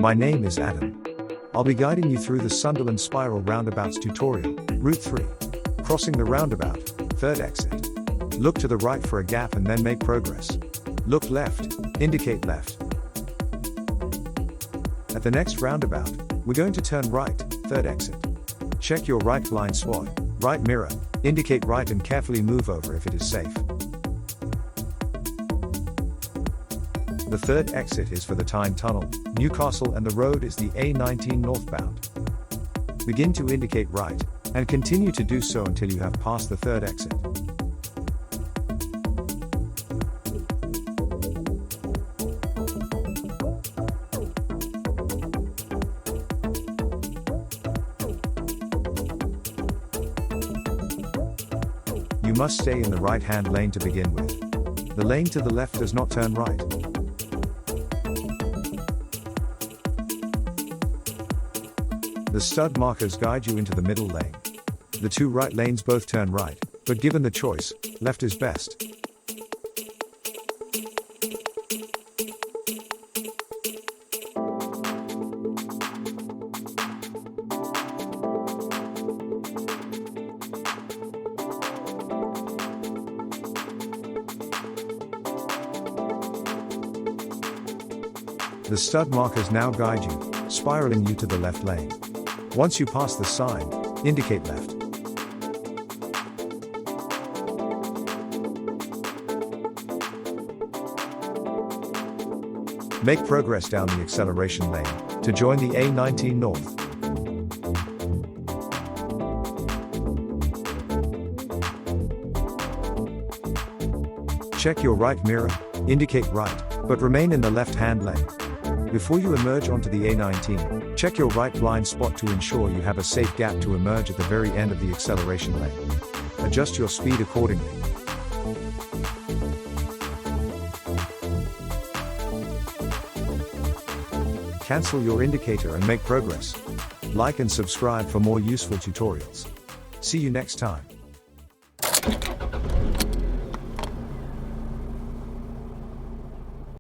My name is Adam. I'll be guiding you through the Sunderland Spiral Roundabouts tutorial, Route 3. Crossing the roundabout, third exit. Look to the right for a gap and then make progress. Look left, indicate left. At the next roundabout, we're going to turn right, third exit. Check your right blind spot, right mirror, indicate right and carefully move over if it is safe. The third exit is for the Tyne Tunnel, Newcastle, and the road is the A19 northbound. Begin to indicate right, and continue to do so until you have passed the third exit. You must stay in the right-hand lane to begin with. The lane to the left does not turn right. The stud markers guide you into the middle lane. The two right lanes both turn right, but given the choice, left is best. The stud markers now guide you, spiraling you to the left lane. Once you pass the sign, indicate left. Make progress down the acceleration lane to join the A19 North. Check your right mirror, indicate right, but remain in the left-hand lane. Before you emerge onto the A19, check your right blind spot to ensure you have a safe gap to emerge at the very end of the acceleration lane. Adjust your speed accordingly. Cancel your indicator and make progress. Like and subscribe for more useful tutorials. See you next time.